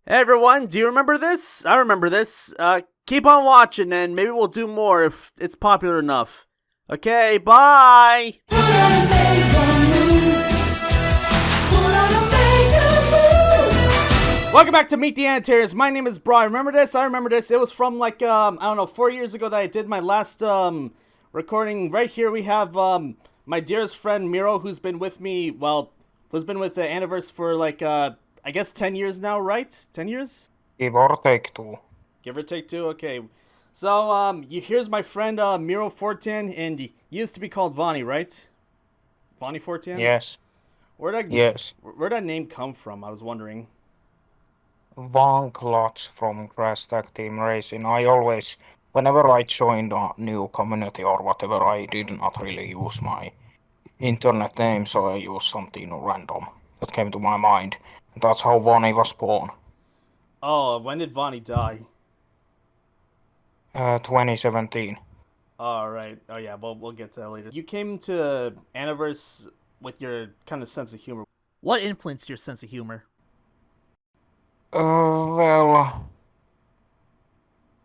Hey everyone, do you remember this? I remember this. Keep on watching and maybe we'll do more if it's popular enough. Okay, bye! Put on a makeup move. Put on a makeup move. Welcome back to Meet the Annotators. My name is Brian. Remember this? I remember this. It was from I don't know, 4 years ago that I did my last recording. Right here we have my dearest friend Miro, who's been with me, who's been with the Anniversary for I guess 10 years now, right? 10 years? Give or take two. Give or take two. Okay. So here's my friend Miro Fortan, and he used to be called Vonnie, right? Vonnie Fortan. Yes, yes. Where'd that name come from? I was wondering. One clutch from Crash Tag Team Racing. Whenever I joined a new community or whatever, I did not really use my internet name, so I used something random that came to my mind. That's how Vonnie was born. Oh, when did Vonnie die? 2017. All right. Oh yeah. Well, we'll get to that later. You came to Anniverse with your kind of sense of humor. What influenced your sense of humor? Well,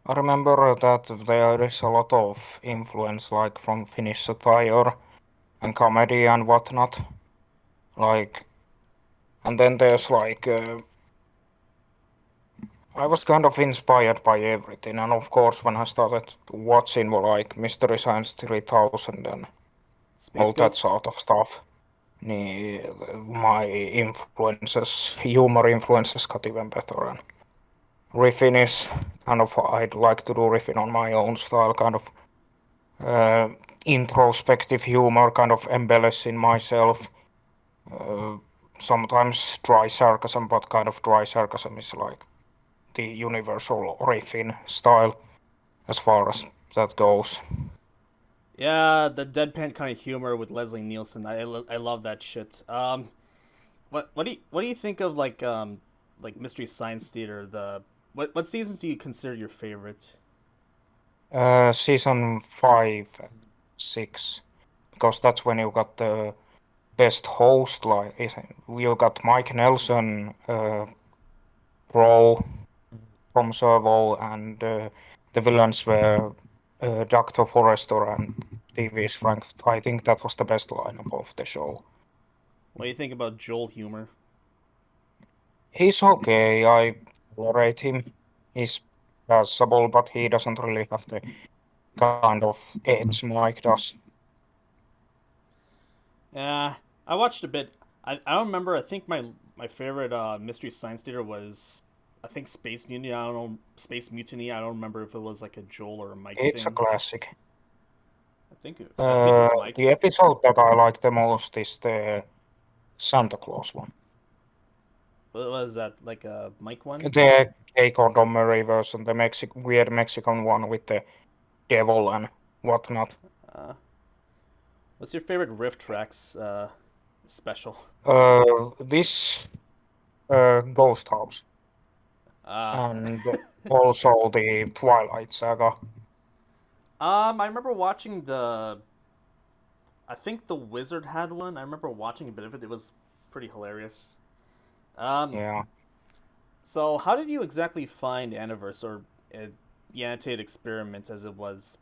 I remember that there is a lot of influence, like from Finnish satire and comedy and whatnot. Like, and then there's I was kind of inspired by everything, and of course, when I started watching Mystery Science 3000 and Space all that Ghost. sort of stuff, my humor influences got even better. And riffing is kind of, I'd like to do riffing on my own style, kind of uh, introspective humor, kind of embellishing myself. Uh, Sometimes dry sarcasm, but kind of dry sarcasm is like the universal riffing style as far as that goes. Yeah, the deadpan kind of humor with Leslie Nielsen. I love that shit. What do you think of like Mystery Science Theater? The what seasons do you consider your favorite? Season 5 and 6, because that's when you got the best host, you got Mike Nelson, Crow from Servo, and the villains were Dr. Forrester and TV's Frank. I think that was the best lineup of the show. What do you think about Joel humor? He's okay. I tolerate him. He's passable, but he doesn't really have the kind of edge Mike does. Yeah, I watched a bit. I don't remember. I think my favorite Mystery Science Theater was I think Space Mutiny. I don't know Space Mutiny. I don't remember if it was like a Joel or a Mike It's a thing. classic. I think it was Mike. The episode that I like the most is the Santa Claus one. What was that like a Mike one? The Keiko Dommery version, the weird Mexican one with the devil and whatnot. Uh, what's your favorite riff tracks special? This Ghost House Uh, and also the Twilight Saga. I remember watching the. I think the Wizard had one. I remember watching a bit of it. It was pretty hilarious. Um, Yeah, so how did you exactly find Anniverse or the annotated experiment as it was,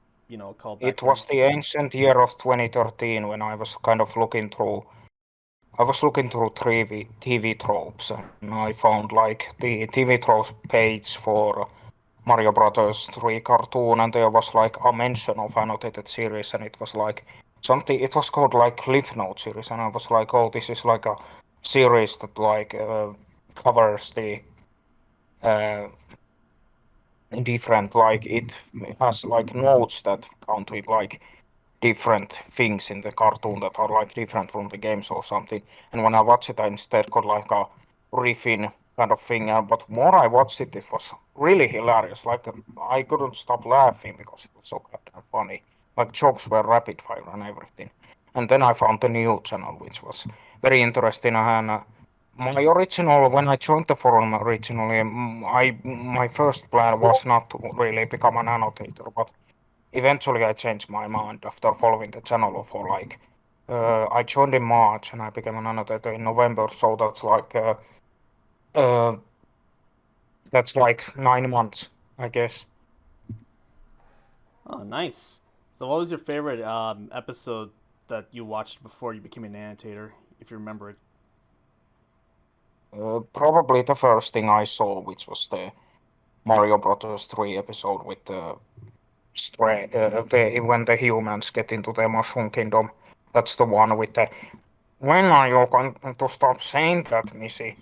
called back it then? was the ancient year of 2013 when I was kind of looking through. I was looking through TV tropes, and I found like the TV tropes page for Mario Brothers 3 cartoon, and there was like a mention of annotated series, and it was like something. It was called like Cliff Note series, and I was like, oh, this is like a series that covers the uh, different, like it has like notes that count with like different things in the cartoon that are like different from the games or something. And when I watched it, I instead got like a riffing kind of thing. But more I watched it, it was really hilarious. I couldn't stop laughing because it was so goddamn funny. Like jokes were rapid fire and everything. And then I found the new channel, which was very interesting. And when I joined the forum originally, my first plan was not to really become an annotator, but eventually, I changed my mind after following the channel for I joined in March and I became an annotator in November. So that's uh, That's like 9 months, I guess. Oh, nice. So, what was your favorite episode that you watched before you became an annotator, if you remember it? Probably the first thing I saw, which was the Mario Brothers 3 episode with when the humans get into the Mushroom Kingdom. That's the one with the "When are you going to stop saying that, Missy?"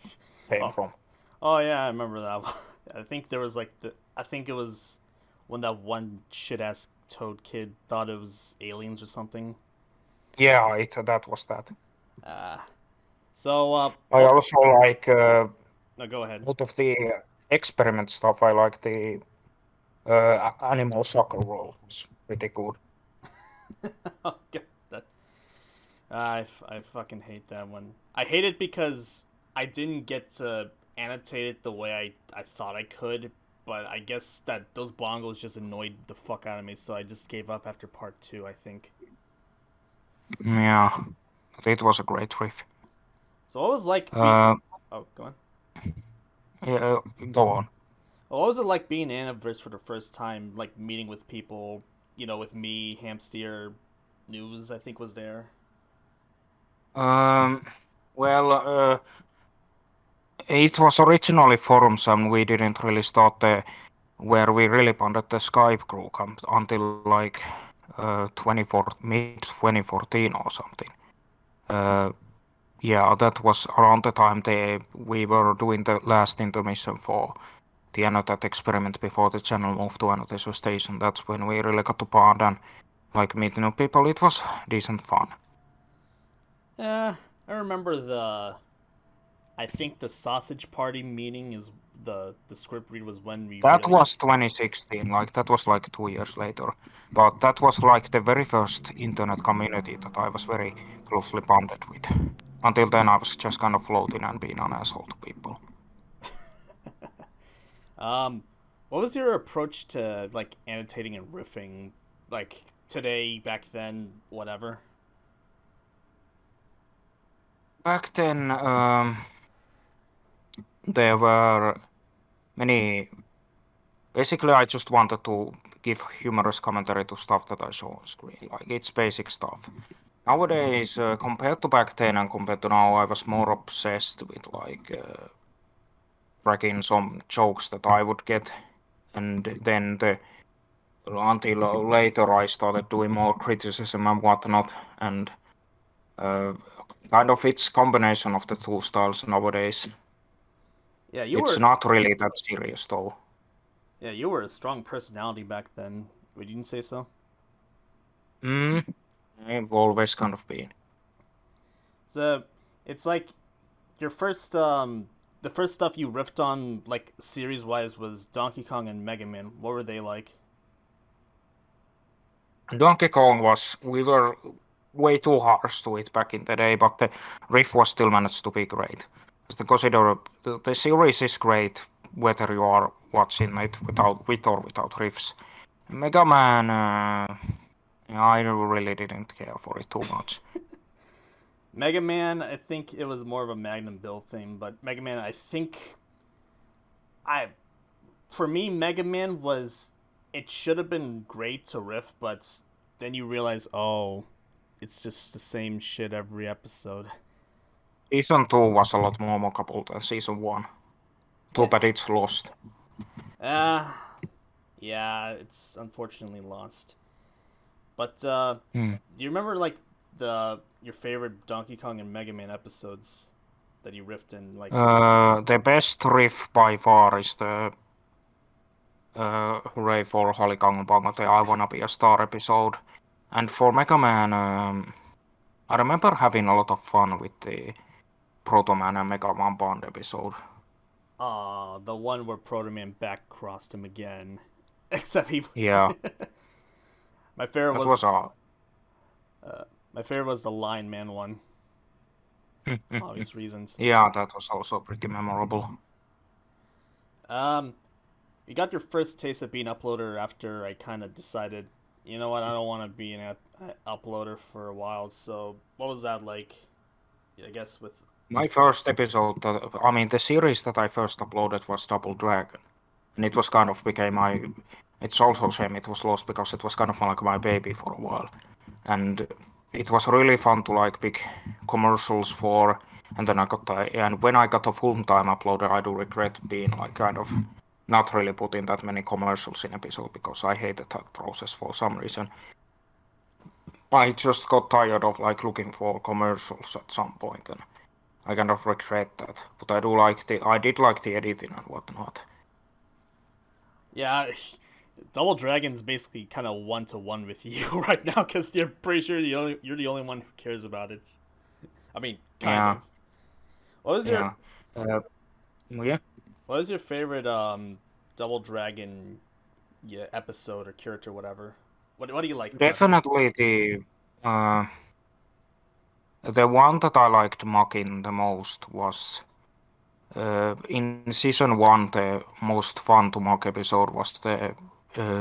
came Oh, from. oh yeah, I remember that one. I think there was I think it was when that one shit ass toad kid thought it was aliens or something. Yeah, that was that. Uh, so, I also like no, go ahead. out of the experiment stuff. I like the animal soccer role. It's pretty good. Oh, God, that I fucking hate that one. I hate it because I didn't get to annotate it the way I thought I could, but I guess that those bongos just annoyed the fuck out of me, so I just gave up after part two, I think. Yeah, it was a great riff. So what was like being Uh, oh, go on. yeah, go on. Well, what was it like being Anniverse for the first time, like meeting with people, with me, Hamsteer, News, I think was there. Um, well, it was originally forums, and we didn't really start where we really bonded the Skype group until like 24 mid 2014 or something. Uh, yeah, that was around the time we were doing the last intermission for the Annotat experiment before the channel moved to Annotation Station. That's when we really got to bond and like meet new people. It was decent fun. Yeah, I remember I think the sausage party meeting is the script read was when we That really. was 2016, like that was like 2 years later. But that was like the very first internet community that I was very closely bonded with. Until then, I was just kind of floating and being an asshole to people. um, what was your approach to like annotating and riffing, like today, back then, whatever? Back then, there were many. Basically, I just wanted to give humorous commentary to stuff that I saw on screen. Like, it's basic stuff. Nowadays, compared to back then and compared to now, I was more obsessed with like cracking some jokes that I would get, and then until later I started doing more criticism and whatnot, and uh, kind of it's combination of the two styles nowadays. Yeah, It's not really that serious though. you were a strong personality back then. Would you say so? Mm, I've always kind of been. So it's like your first the first stuff you riffed on like series wise was Donkey Kong and Mega Man. What were they like? Donkey Kong we were way too harsh to it back in the day, but the riff was still managed to be great. The series is great whether you are watching it with or without riffs. Mega Man, yeah, I really didn't care for it too much. Mega Man, I think it was more of a Magnum Bill thing, but Mega Man, I think I for me Mega Man was it should have been great to riff, but then you realize, oh, it's just the same shit every episode. Season 2 was a lot more mockable than Season 1. Too Yeah. bad it's lost. Yeah, it's unfortunately lost. But Hmm. do you remember like your favorite Donkey Kong and Mega Man episodes that you riffed in like The best riff by far is the Hooray for Holly Kong Bongo, the I Wanna Be a Star episode. And for Mega Man, I remember having a lot of fun with the Proto Man and Mega Man Bond episode. the one where Proto Man back crossed him again. Except he Yeah, my favorite that was was a. my favorite was the Lion Man one. Obvious reasons. Yeah, that was also pretty memorable. Um you got your first taste of being uploader after I kind of decided, you know what, I don't want to be an uploader for a while. So what was that like? I guess with My first episode, I mean, the series that I first uploaded was Double Dragon, and it was kind of became my. It's also shame it was lost because it was kind of like my baby for a while, and it was really fun to like pick commercials for. And then and when I got a full-time uploader, I do regret being like kind of not really putting that many commercials in episode because I hated that process for some reason. I just got tired of like looking for commercials at some point, and I kind of regret that. But I did like the editing and whatnot. Yeah, Double Dragon's basically kind of 1-to-1 with you right now because you're pretty sure you're the only one who cares about it. I mean, kind Yeah, of. What was your yeah, uh, yeah. what was your favorite Double Dragon, yeah, episode or character, whatever? What do you like about him? Definitely the one that I liked Makin the most was in season one. The most fun to mock episode was the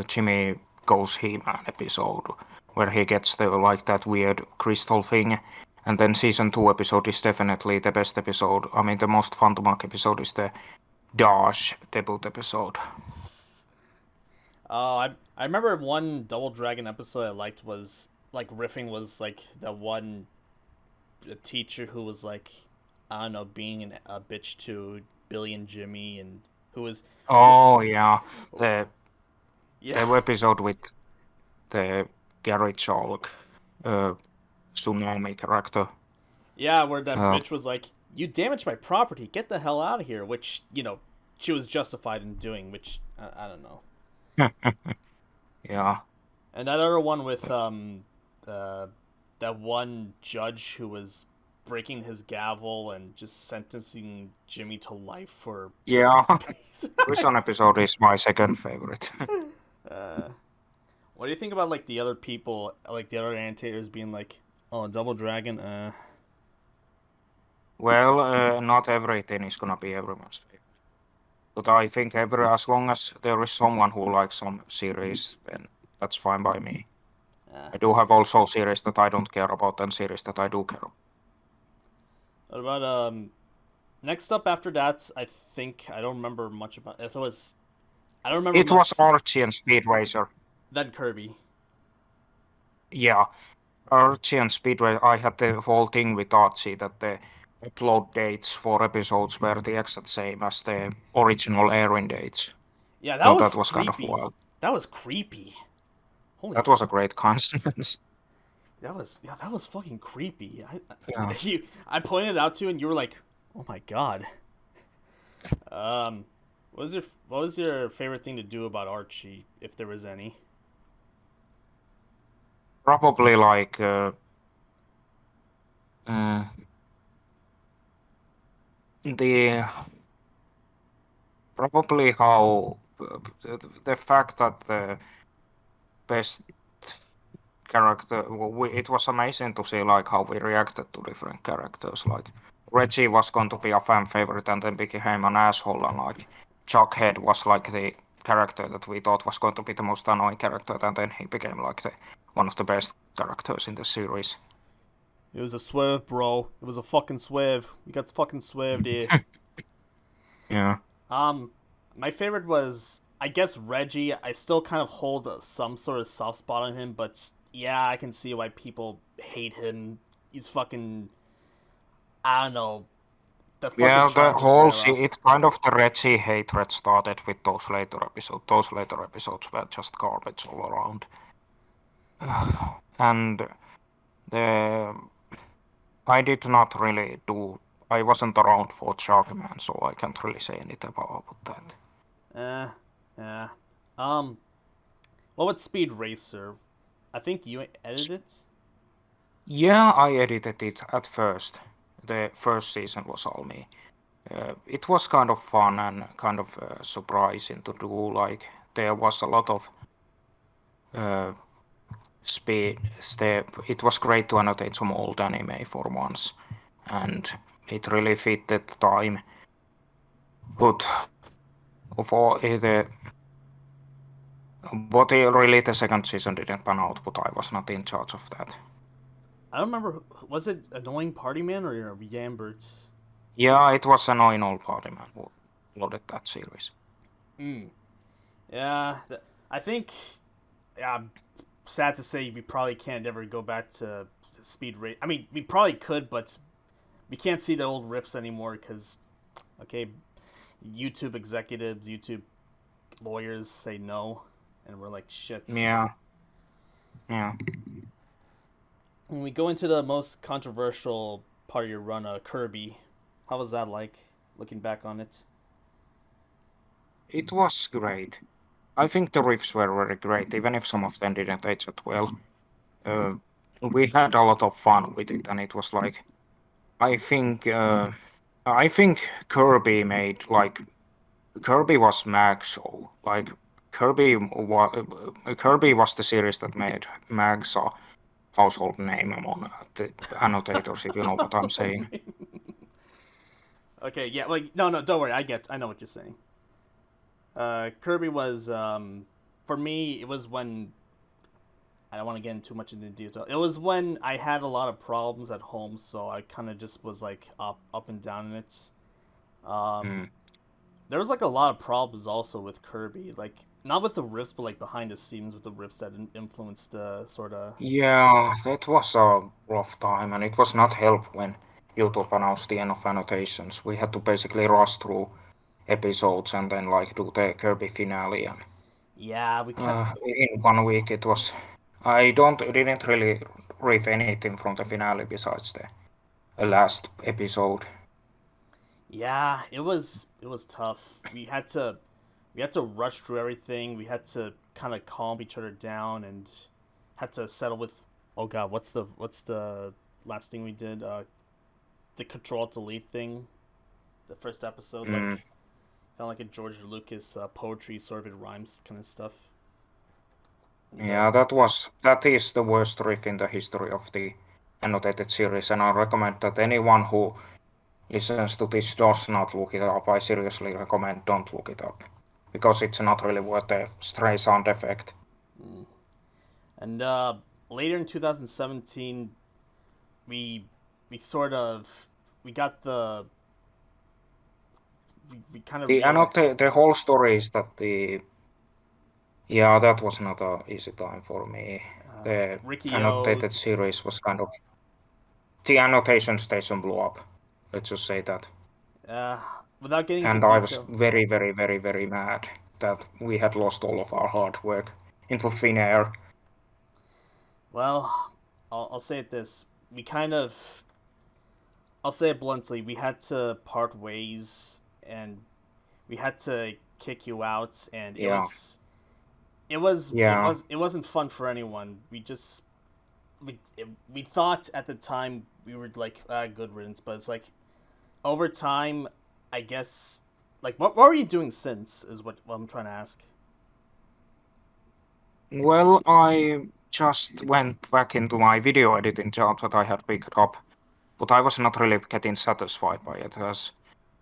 Jimmy Goes He-Man episode, where he gets the like that weird crystal thing. And then season two episode is definitely the best episode. I mean, the most fun to mock episode is the Dash debut episode. Oh, I remember one Double Dragon episode I liked was like riffing was like the one teacher who was like, I don't know, being a bitch to Billy and Jimmy, and who was Oh yeah, the yeah. the episode with the Gary Chalk, uh, Tsunami character. Yeah, where that Uh, bitch was like, "You damaged my property. Get the hell out of here." Which she was justified in doing. Which I don't know. yeah, And that other one with that one judge who was breaking his gavel and just sentencing Jimmy to life for. yeah. Prison episode is my second favorite. uh, what do you think about like the other people, like the other annotators being like, "Oh, Double Dragon, Well, not everything is gonna be everyone's favorite. But I think as long as there is someone who likes some series, then that's fine by me. uh." I do have also series that I don't care about and series that I do care about. What about next up after that? I think I don't remember much about. If it was, I don't remember It was much. Archie and Speed Racer. Then Kirby. Yeah, Archie and Speedway, I had the whole thing with Archie that the upload dates for episodes were the exact same as the original airing dates. Yeah, that So that was was kind of creepy. wild. That was creepy. Holy That was a fuck. great coincidence. That was fucking creepy. Yeah. I pointed it out to you and you were like, "Oh my god." Um, what was your favorite thing to do about Archie, if there was any? Probably like uh, the probably how the fact that the best character it was amazing to see like how we reacted to different characters. Like Reggie was going to be a fan favorite and then became an asshole, and like Chuckhead was like the character that we thought was going to be the most annoying character, and then he became like the one of the best characters in the series. It was a swerve, bro. It was a fucking swerve. We got fucking swerved here. Yeah. Um, my favorite was, I guess, Reggie. I still kind of hold some sort of soft spot on him, but yeah, I can see why people hate him. He's fucking, I don't know, the fucking Yeah, the charm just whole wear off. it kind of the Reggie hatred started with those later episodes. Those later episodes were just garbage all around. And the I did not really do. I wasn't around for Sharkman, so I can't really say anything about that. Yeah. Um, what about Speed Racer? I think you edited it. Yeah, I edited it at first. The first season was all me. It was kind of fun and kind of surprising to do. Like there was a lot of uh, speed step. It was great to annotate some old anime for once, and it really fit the time. But for the but really the second season didn't pan out, but I was not in charge of that. I don't remember. Was it Annoying Party Man or Yambert? Yeah, it was annoying old party man who loaded that series. Yeah, I think. Yeah, sad to say we probably can't ever go back to speed rate. I mean, we probably could, but we can't see the old riffs anymore because, okay, YouTube executives, YouTube lawyers say no, and we're like shit. Yeah, yeah. When we go into the most controversial part of your run, Kirby, how was that like? Looking back on it. It was great. I think the riffs were very great, even if some of them didn't age that well. Uh, we had a lot of fun with it, and it was like I think uh, I think Kirby made like Kirby was Mag's show. Like Kirby was the series that made Mag's a household name among the annotators, if you know what I'm saying. Okay, yeah, like no, don't worry. I know what you're saying. Kirby was for me. It was when I don't want to get into too much into detail. It was when I had a lot of problems at home, so I kind of just was like up and down in it. Um, Mm. there was like a lot of problems also with Kirby, like not with the riffs, but like behind the scenes with the riffs that influenced the sort of. Yeah, that was a rough time, and it was not help when YouTube announced the end of annotations. We had to basically rush through episodes and then like do the Kirby finale, and Yeah, we cut. in 1 week it was. I didn't really read anything from the finale besides the last episode. Yeah, it was tough. We had to rush through everything. We had to kind of calm each other down and had to settle with. Oh God, what's the last thing we did? The control delete thing. The first episode, like Mm, kind of like a George Lucas poetry, sort of it rhymes kind of stuff. And yeah, that is the worst riff in the history of the annotated series, and I recommend that anyone who listens to this does not look it up. I seriously recommend don't look it up because it's not really worth the stray sound effect. and later in 2017, we we sort of we got we kind of realized. The whole story is that the yeah, that was not a easy time for me. The Ricky O. annotated series was kind of the annotation station blew up. Let's just say that. Uh, without getting into And I was detail, very, very, very, very mad that we had lost all of our hard work into thin air. well, I'll say it this: we kind of, I'll say it bluntly, we had to part ways, and we had to kick you out, and it Yeah, was, it was, it yeah. was, it wasn't fun for anyone. We thought at the time we were like good riddance, but it's like over time, I guess, like what were you doing since is what I'm trying to ask. Well, I just went back into my video editing job that I had picked up, but I was not really getting satisfied by it as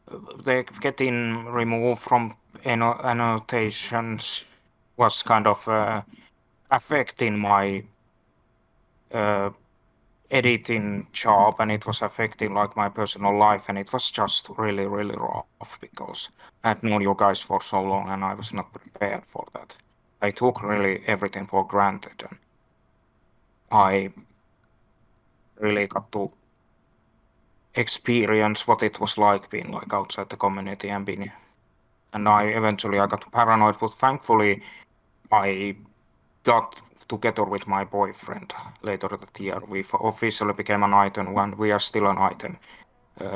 the getting removed from annotations was kind of affecting my uh, editing job, and it was affecting like my personal life, and it was just really really rough because I had known you guys for so long and I was not prepared for that. I took really everything for granted, and I really got to experience what it was like being like outside the community and being, and I got paranoid, but thankfully I got together with my boyfriend later that year. We officially became an item, and we are still an item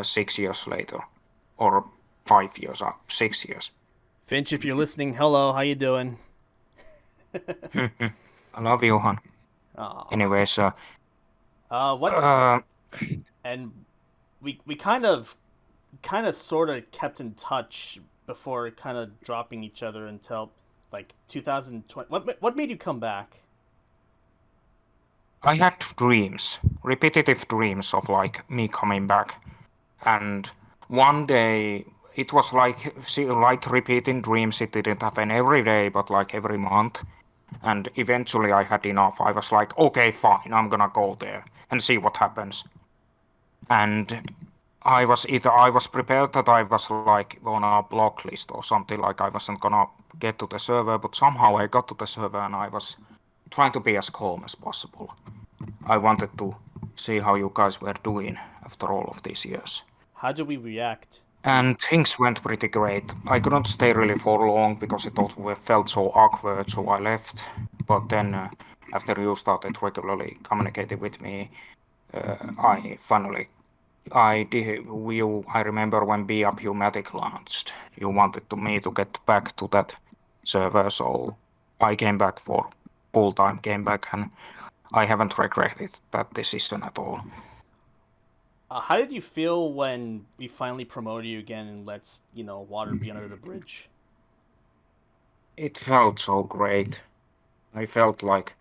6 years later, or 5 years, 6 years. Finch, if you're listening, hello, how you doing? I love you, hon. Oh, Anyways, what? uh, And we kind of sort of kept in touch before kind of dropping each other until like 2020. What made you come back? I had dreams, repetitive dreams of like me coming back, and one day it was like like repeating dreams. It didn't happen every day, but like every month. And eventually I had enough. I was like, okay, fine, I'm gonna go there and see what happens. And I was prepared that I was like on a block list or something, like I wasn't gonna get to the server, but somehow I got to the server and I was trying to be as calm as possible. I wanted to see how you guys were doing after all of these years. How do we react to? And things went pretty great. I couldn't stay really for long because it all felt so awkward, so I left. But then, after you started regularly communicating with me, I finally I did. I remember when Be Up Humatic launched. You wanted me to get back to that server, so I came back for full time. Came back, and I haven't regretted that decision at all. How did you feel when we finally promoted you again and let's water be under the bridge? It felt so great. I felt like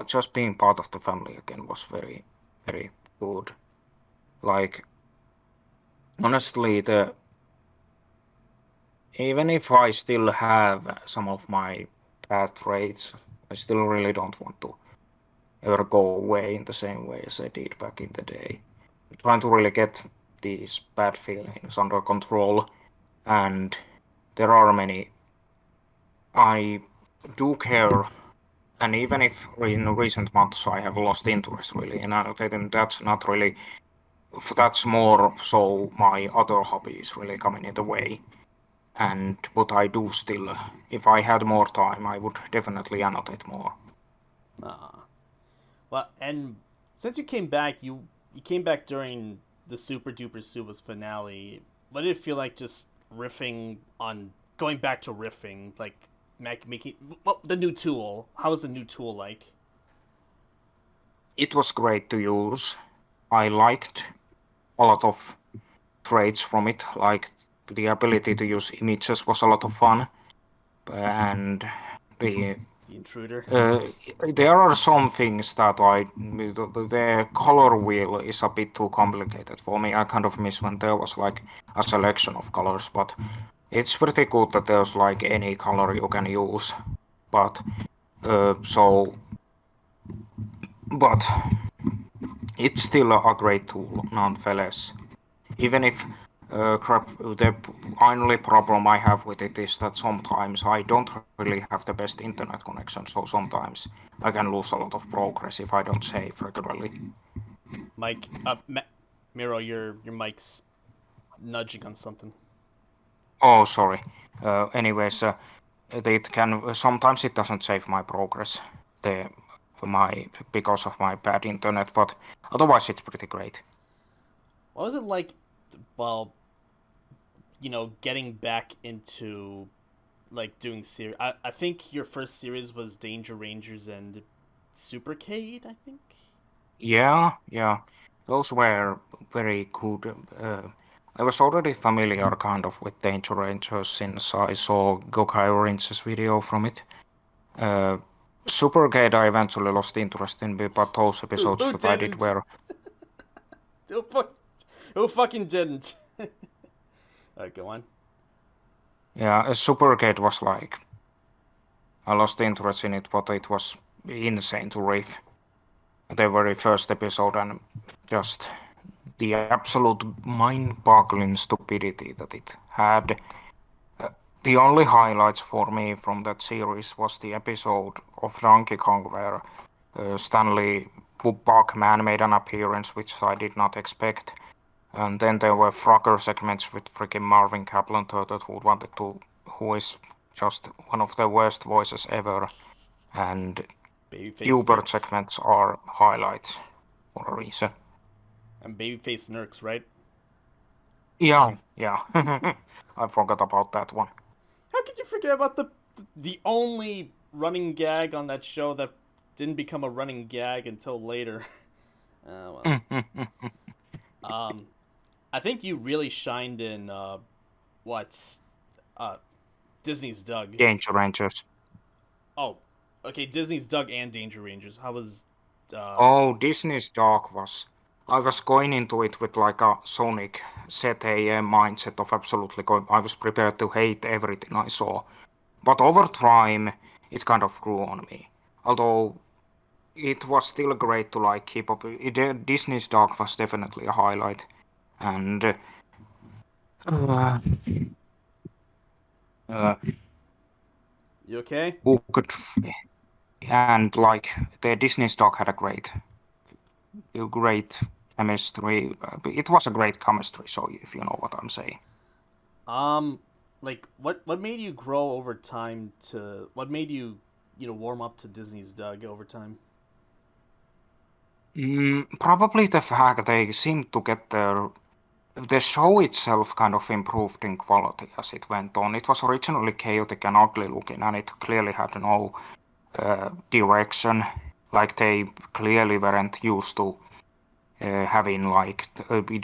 just being part of the family again was very, very good. Like honestly, the even if I still have some of my bad traits, I still really don't want to ever go away in the same way as I did back in the day. I'm trying to really get these bad feelings under control, and there are many. I do care, and even if in recent months I have lost interest really in annotating, that's not really. That's more so my other hobbies really coming in the way. But I do still, if I had more time, I would definitely annotate more. Ah. Well, and since you came back, you came back during the Super Duper Subas finale. What did it feel like just riffing on going back to riffing, like making well, the new tool? How was the new tool like? It was great to use. I liked a lot of traits from it, like the ability to use images was a lot of fun, and the The intruder. uh, there are some things that the color wheel is a bit too complicated for me. I kind of miss when there was like a selection of colors, but it's pretty good that there's like any color you can use. But so, but it's still a great tool nonetheless. Even if the only problem I have with it is that sometimes I don't really have the best internet connection, so sometimes I can lose a lot of progress if I don't save regularly. Mike, Miro, your mic's nudging on something. Oh, sorry. Anyways, it can sometimes it doesn't save my progress, the my because of my bad internet, but otherwise it's pretty great. What was it like? Well, getting back into like doing series. I think your first series was Danger Rangers and Supercade. I think. Yeah, those were very good. I was already familiar kind of with Danger Rangers since I saw Gokai Orange's video from it. Uh, Supergate I eventually lost interest in, but those episodes Who that I did didn't? were, Who fuck? Who fucking didn't? Go on. yeah, Supergate was like, I lost interest in it, but it was insane to riff. The very first episode and just the absolute mind-boggling stupidity that it had. The only highlights for me from that series was the episode of Donkey Kong where Stanley Buckman made an appearance, which I did not expect. And then there were Frogger segments with freaking Marvin Kaplan who is just one of the worst voices ever. And Babyface Hubert Snurks. segments are highlights for a reason. And Babyface Snurks, right? Yeah. I forgot about that one. How could you forget about the only running gag on that show that didn't become a running gag until later? Well. I think you really shined in what's uh Disney's Doug. Danger Rangers. Oh, okay, Disney's Doug and Danger Rangers. How was Oh, Disney's Dog was. I was going into it with like a Sonic ZAM mindset of absolutely going. I was prepared to hate everything I saw. But over time, it kind of grew on me. Although it was still great to like keep up. Disney's Dog was definitely a highlight. and uh, uh, You okay? who could and like the Disney stock had a great chemistry. It was a great chemistry, so if you know what I'm saying. Um, like what made you grow over time to what made you warm up to Disney's Doug over time? Probably the fact they seemed to get the show itself kind of improved in quality as it went on. It was originally chaotic and ugly looking, and it clearly had no direction. Like they clearly weren't used to having like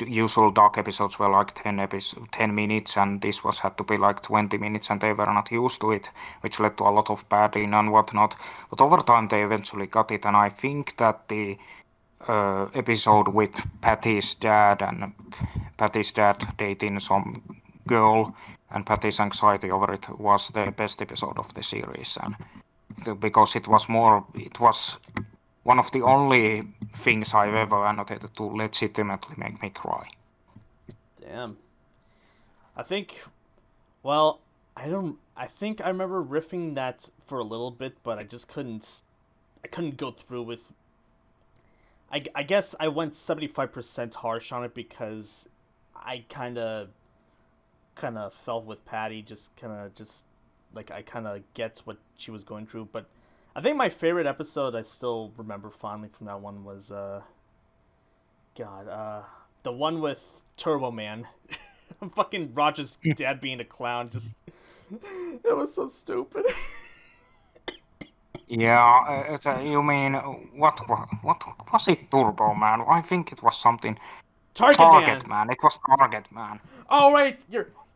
usual dark episodes were like 10 minutes, and this was had to be like 20 minutes, and they were not used to it, which led to a lot of padding and whatnot. But over time, they eventually got it, and I think that the episode with Patty's dad dating some girl and Patty's anxiety over it was the best episode of the series, and because it was one of the only things I've ever annotated to legitimately make me cry. Damn. I think well, I don't I think I remember riffing that for a little bit, but I couldn't go through with I guess I went 75% harsh on it because I kind of felt with Patty, just kind of just like I kind of get what she was going through. But I think my favorite episode I still remember fondly from that one was God the one with Turbo Man, fucking Roger's dad being a clown. Just it was so stupid. Yeah, you mean what was it, Turbo Man? I think it was something Target Target Man. Man. It was Target Man. Oh right,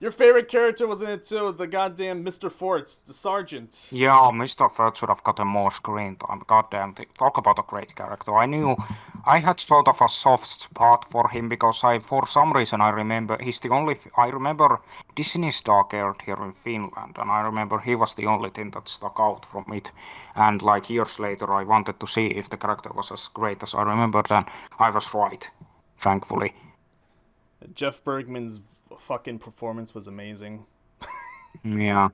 your favorite character was in it too. The goddamn Mr. Forts, the sergeant. Yeah, Mr. Furt should have gotten more screen time. Goddamn, talk about a great character. I knew I had sort of a soft spot for him because for some reason, I remember he's the only. I remember Disney Star aired here in Finland, and I remember he was the only thing that stuck out from it. And like years later, I wanted to see if the character was as great as I remembered, and I was right, thankfully. Jeff Bergman's fucking performance was amazing. Yeah,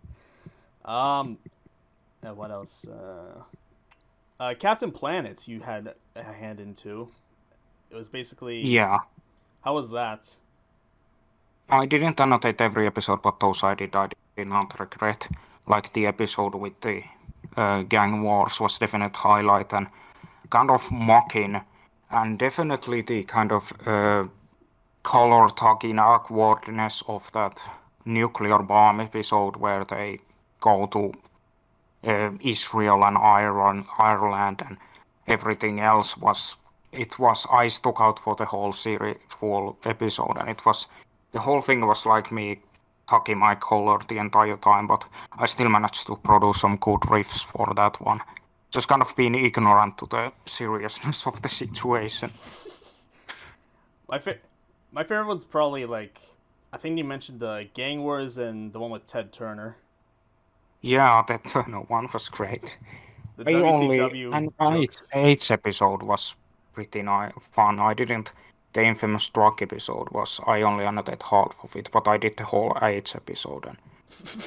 Um, what else? Captain Planet, you had a hand in too. It was basically yeah. how was that? I didn't annotate every episode, but those I did not regret. Like the episode with the gang wars was definite highlight and kind of mocking, and definitely the kind of color tugging awkwardness of that nuclear bomb episode where they go to Israel and Ireland and everything else was it was I stuck out for the whole series, whole episode, and it was the whole thing was like me tucking my collar the entire time, but I still managed to produce some good riffs for that one. Just kind of being ignorant to the seriousness of the situation. My fa- my favorite one's probably like I think you mentioned the Gang Wars and the one with Ted Turner, Yeah, that no one was great. the I only WCW and jokes. eighth episode was pretty fun. I didn't. The infamous drug episode was I only annotated half of it, but I did the whole eighth episode, and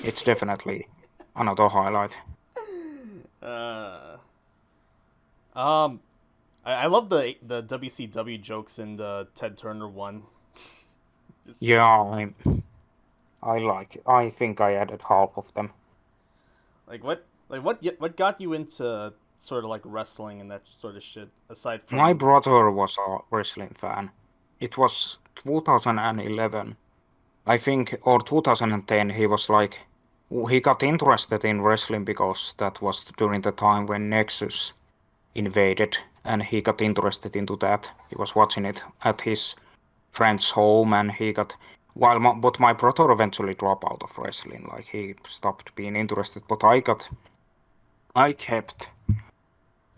it's definitely another highlight. Uh, um, I love the WCW jokes in the Ted Turner one. Just Yeah, I like it. I think I added half of them. what got you into sort of like wrestling and that sort of shit aside My from brother was a wrestling fan. It was 2011, I think, or 2010. He was like, he got interested in wrestling because that was during the time when Nexus invaded, and he got interested into that. He was watching it at his friend's home, and he got but my brother eventually dropped out of wrestling. Like he stopped being interested, but I kept.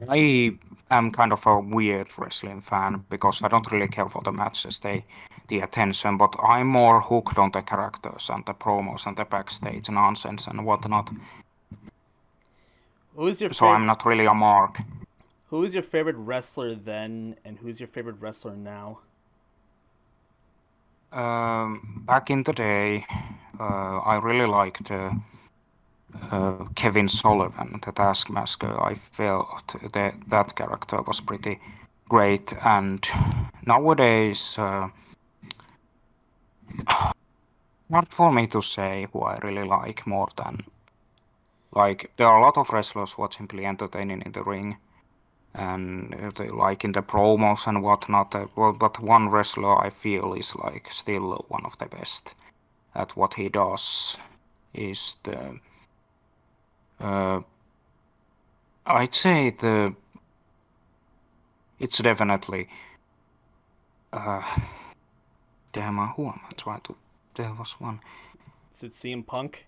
I am kind of a weird wrestling fan because I don't really care for the matches, the attention, but I'm more hooked on the characters and the promos and the backstage nonsense and whatnot. who's your So I'm favorite not really a mark. who's your favorite wrestler then and who's your favorite wrestler now? Back in the day, I really liked Kevin Sullivan, the Taskmaster. I felt that character was pretty great, and nowadays, hard for me to say who I really like more than like there are a lot of wrestlers who are simply entertaining in the ring, and like in the promos and whatnot. Well, but one wrestler I feel is like still one of the best at what he does is the uh, I'd say it's definitely uh, damn who am I trying to there was one Is it CM Punk?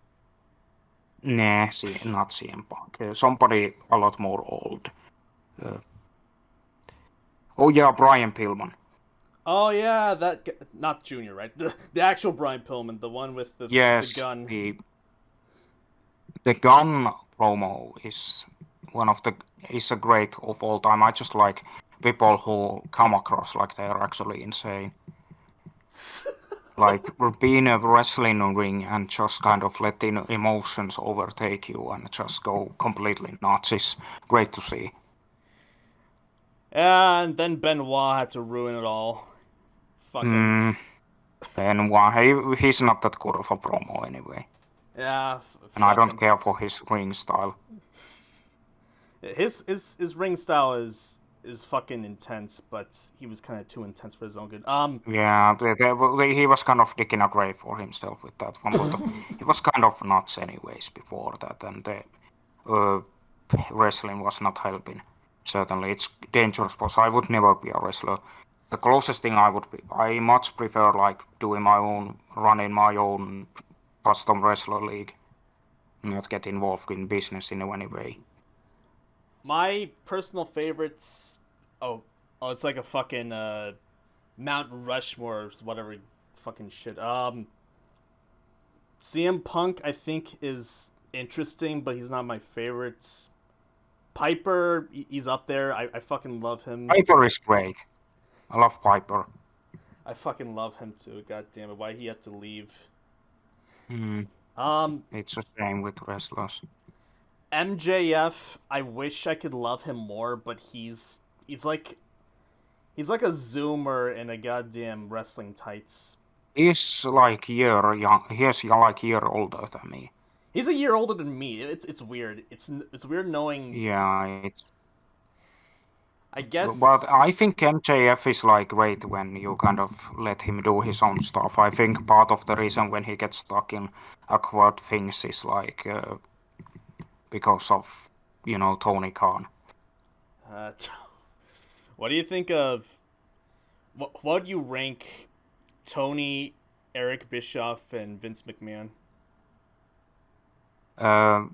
nah not CM Punk somebody a lot more old uh, oh yeah Brian Pillman. Oh yeah, not Junior, right? The actual Brian Pillman, the one with the Yes, gun. the gun promo is one of the is a great of all time. I just like people who come across like they're actually insane. Like being a wrestling ring and just kind of letting emotions overtake you and just go completely nuts is great to see. And then Benoit had to ruin it all. Fuck him. Mm, then why he's not that good of a promo anyway, Yeah, and I fuck don't him. care for his ring style. His ring style is fucking intense, but he was kind of too intense for his own good. Yeah, he was kind of digging a grave for himself with that one, but he was kind of nuts anyways before that, and the uh, wrestling was not helping. Certainly, it's dangerous because I would never be a wrestler. The closest thing I would be, I much prefer like doing my own, running my own custom wrestler league, not get involved in business in any way. My personal favorites. Oh, oh, it's like a fucking Mount Rushmore, whatever, fucking shit. CM Punk, I think, is interesting, but he's not my favorites. Piper, he's up there. I fucking love him. Piper is great. I love Piper. I fucking love him too. God damn it, why he had to leave. Mm, Um, it's the same with wrestlers. MJF, I wish I could love him more, but he's like he's like a zoomer in a goddamn wrestling tights. He's like year young. He's like year older than me. He's a year older than me. It's weird. It's weird knowing. Yeah, it's I but guess I think MJF is like great when you kind of let him do his own stuff. I think part of the reason when he gets stuck in awkward things is like because of Tony Khan. uh, what do you think of what do you rank Tony, Eric Bischoff, and Vince McMahon? Uh,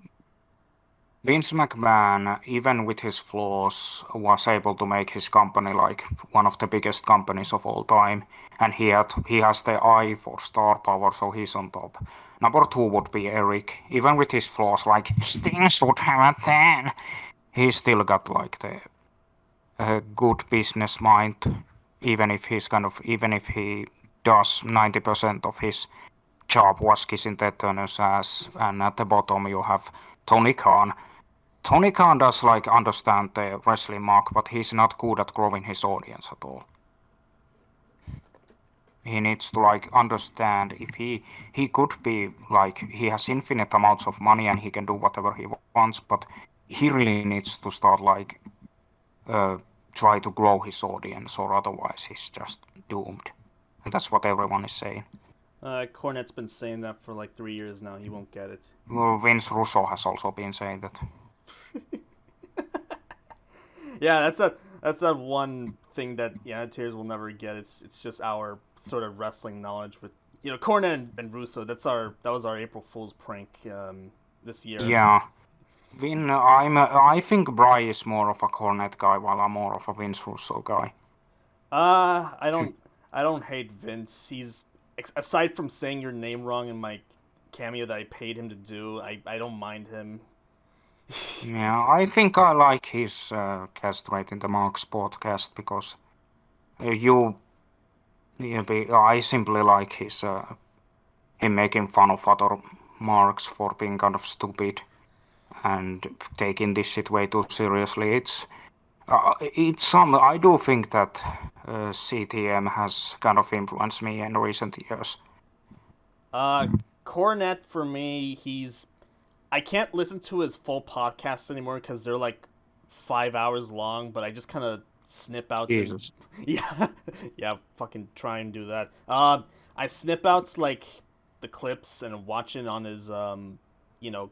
Vince McMahon, even with his flaws, was able to make his company like one of the biggest companies of all time, and he has the eye for star power, so he's on top. Number two would be Eric, even with his flaws, like Stings would have a 10. He still got like the good business mind, even if he does 90% of his job was kissing the turner's ass, and at the bottom you have Tony Khan. Tony Khan does like understand the wrestling mark, but he's not good at growing his audience at all. He needs to like understand if he could be like he has infinite amounts of money and he can do whatever he wants, but he really needs to start like uh, try to grow his audience, or otherwise he's just doomed. And that's what everyone is saying. Cornette's been saying that for like 3 years now. He won't get it. Well, Vince Russo has also been saying that. Yeah, that's that one thing that Annotators will never get. It's just our sort of wrestling knowledge with Cornette and Russo. That was our April Fool's prank this year. Yeah, I think Bry is more of a Cornet guy, while I'm more of a Vince Russo guy. I don't hate Vince. He's aside from saying your name wrong in my cameo that I paid him to do. I don't mind him. Yeah, I think I like his cast right in the Marks podcast because you Yeah, I simply like him making fun of other marks for being kind of stupid and taking this shit way too seriously. It's some. I do think that CTM has kind of influenced me in recent years. Uh, Cornet for me, I can't listen to his full podcasts anymore because they're like 5 hours long. But I just kind of snip out and Jesus. yeah, yeah, fucking try and do that. I snip out like the clips and watch it on his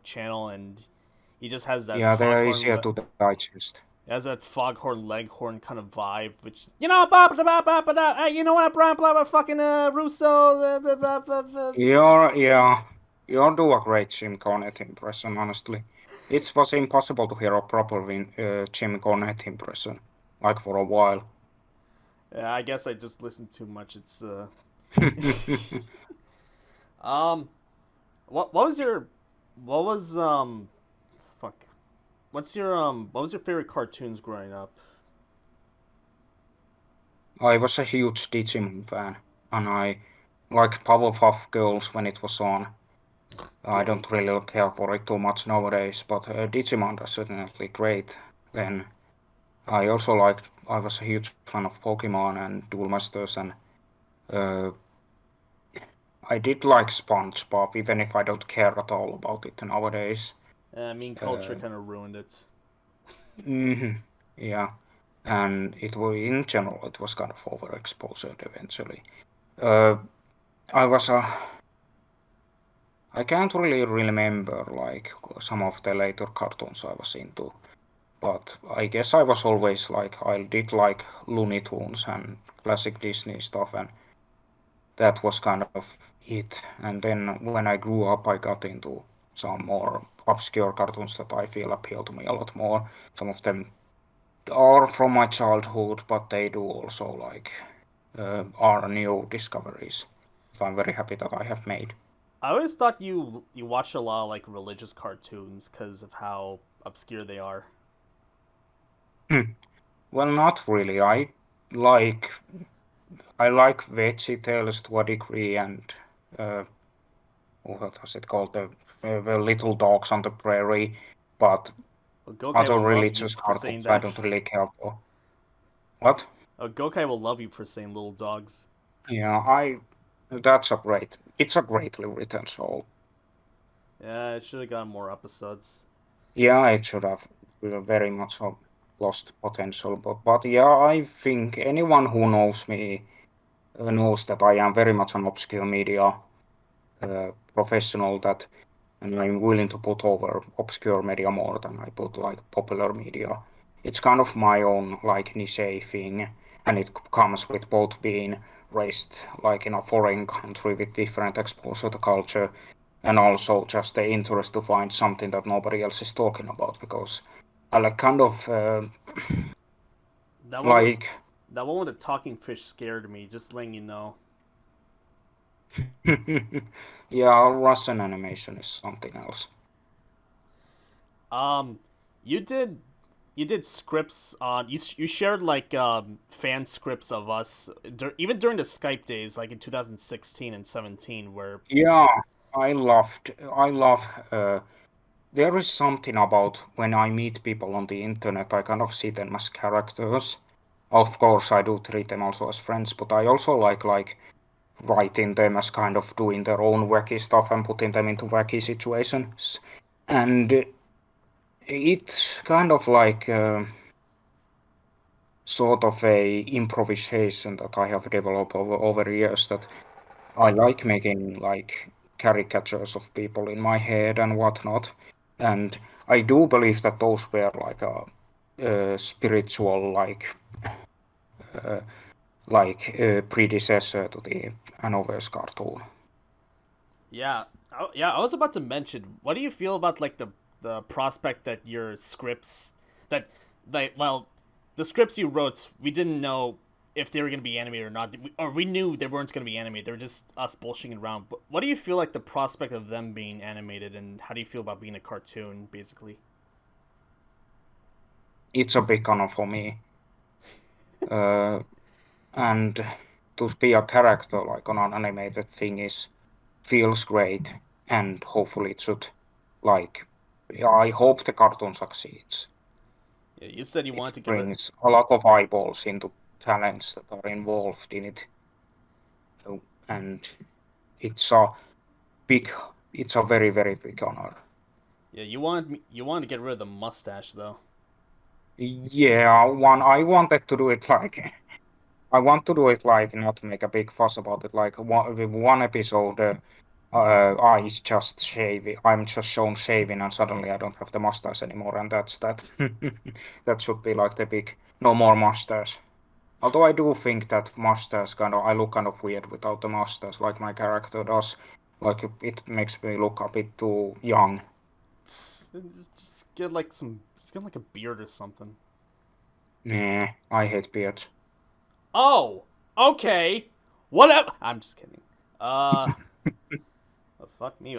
channel, and he just has that Yeah, they are easier to digest. foghorn leghorn kind of vibe, which blah, blah, blah, blah, blah, blah, you know what, blah blah blah, fucking Russo, blah, blah, blah, blah. Yeah, you do a great Jim Cornette impression, honestly. It was impossible to hear a proper Jim Cornette impression, like for a while. Yeah, I guess I just listened too much. It's um, what was your, what was fuck, what was your favorite cartoons growing up? I was a huge Digimon fan, and I like Powerpuff Girls when it was on. I Goat. don't really care for it too much nowadays, but Digimon was certainly great then. I was a huge fan of Pokemon and Duel Masters, and uh, I did like SpongeBob, even if I don't care at all about it nowadays. I mean, culture Uh, kind of ruined it. hmm yeah, and it was in general it was kind of overexposed eventually. Uh, I was a I can't really remember like some of the later cartoons I was into, but I guess I was always like I did like Looney Tunes and classic Disney stuff, and that was kind of it. And then when I grew up, I got into some more obscure cartoons that I feel appeal to me a lot more. Some of them are from my childhood, but they do also like are new discoveries that I'm very happy that I have made. I always thought you watch a lot of like religious cartoons because of how obscure they are. Hmm. Well, not really. Like I like VeggieTales to a degree, and uh, what was it called? The Little Dogs on the Prairie, but Well, Gokai other will love you religious for saying cartoons I don't that. really care for. What? Gokai will love you for saying little dogs. Yeah, it's a greatly written show. Yeah, it should have gotten more episodes. Yeah, it should have very much have lost potential, but yeah, I think anyone who knows me knows that I am very much an obscure media professional that and I'm willing to put over obscure media more than I put like popular media. It's kind of my own like niche thing, and it comes with both being raised like in a foreign country with different exposure to culture, and also just the interest to find something that nobody else is talking about because I like kind of That one with like that one with the talking fish scared me. Just letting you know. yeah, Russian animation is something else. Um, you did you did scripts on you shared like fan scripts of us even during the Skype days like in 2016 and 17 where Yeah, I love there is something about when I meet people on the internet, I kind of see them as characters. Of course, I do treat them also as friends, but I also like writing them as kind of doing their own wacky stuff and putting them into wacky situations. And it's kind of like sort of a improvisation that I have developed over years that I like making like caricatures of people in my head and whatnot. And I do believe that those were like a spiritual uh, predecessor to the Anoverse cartoon. yeah. Yeah, I was about to mention, what do you feel about like the prospect that your scripts that like well, the scripts you wrote, we didn't know if they were going to be animated or not, or we knew they weren't going to be animated. They were just us bullshitting around. But what do you feel like the prospect of them being animated, and how do you feel about being a cartoon, basically? It's a big honor for me. Uh, and to be a character like on an animated thing feels great, and hopefully it should like. I hope the cartoon succeeds. Yeah, you said you wanted to give it. Brings a lot of eyeballs into talents that are involved in it, and it's a it's a very very big honor. Yeah, you wanted to get rid of the mustache though. Yeah, I wanted to do it like I want to do it like not make a big fuss about it. Like one episode, I just shave. I'm just shown shaving, and suddenly I don't have the mustache anymore, and that's that. That should be like the big no more mustache. Although I do think that mustache I look kind of weird without the mustache, like my character does. Like it makes me look a bit too young. Just get like a beard or something. Nah, I hate beards. Oh, okay. Whatever. I'm just kidding. Well, fuck me.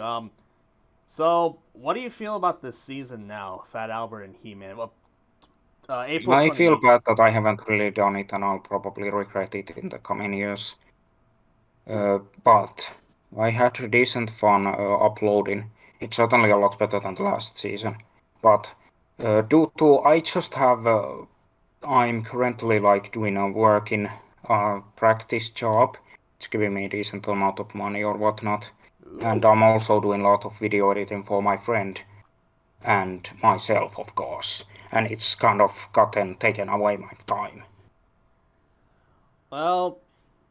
So what do you feel about this season now, Fat Albert and He-Man? Well, April I feel 28th. bad that I haven't really done it, and I'll probably regret it in the coming years. But I had decent fun uploading. It's certainly a lot better than the last season. But due to I just have I'm currently like doing a working practice job. It's giving me a decent amount of money or whatnot. And I'm also doing a lot of video editing for my friend and myself, of course. And it's kind of taken away my time. Well,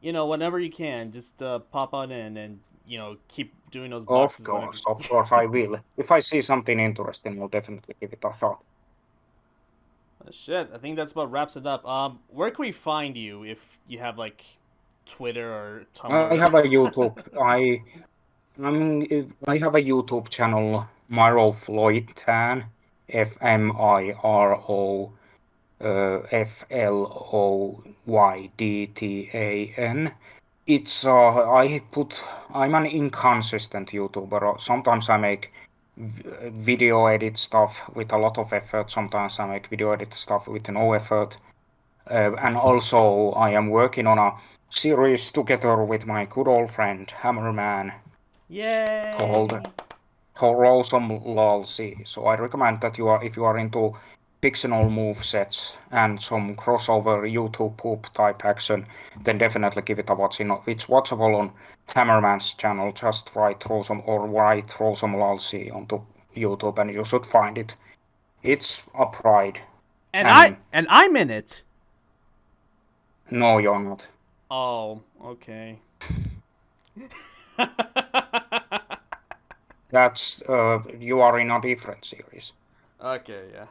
whenever you can, just pop on in and keep doing those Of boxes. course, I will. If I see something interesting, I'll definitely give it a shot. Shit, I think that's about wraps it up. Where can we find you if you have like Twitter or Tumblr? I have a YouTube. I have a YouTube channel, Miro Floydtan, FMIRO FLOYDTAN. It's I'm an inconsistent YouTuber. Sometimes I make video edit stuff with a lot of effort. Sometimes I make video edit stuff with no effort. And also I am working on a series together with my good old friend Hammerman Yay! called Awesome Lalsi. So I recommend that if you are into fictional movesets and some crossover YouTube poop type action, then definitely give it a watch. It's watchable on Hammerman's channel. Just write Awesome Lalsi onto YouTube and you should find it. It's a pride. And I'm in it. No, you're not. Oh, okay. That's you are in a different series. Okay, yeah.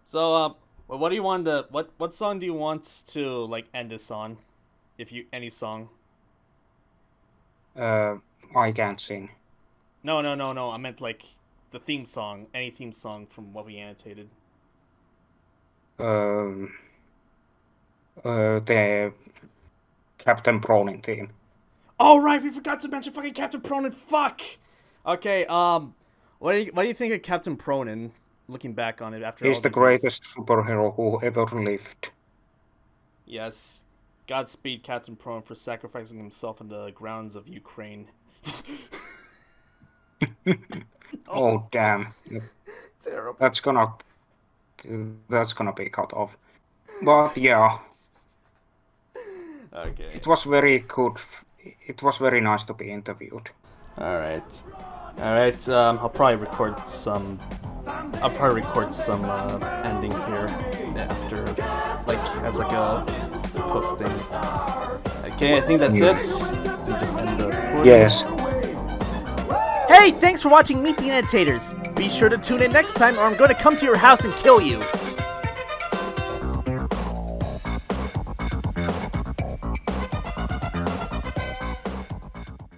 So, what do you want to? What song do you want to like end this on? Any song. I can't sing. No. I meant like the theme song. Any theme song from what we annotated. The Captain Pronin theme. Oh right, we forgot to mention fucking Captain Pronin. Fuck. Okay. What do you think of Captain Pronin? Looking back on it after He's all the these years? greatest superhero who ever lived. Yes. Godspeed, Captain Pronin, for sacrificing himself on the grounds of Ukraine. Oh damn. Terrible. That's gonna be cut off. But yeah, Okay. it was very good. It was very nice to be interviewed. All right. I'll probably record some ending here after, like, as like a posting. Okay, I think that's it. And just end the recording. Yes. Hey, thanks for watching Meet the Annotators. Be sure to tune in next time, or I'm going to come to your house and kill you.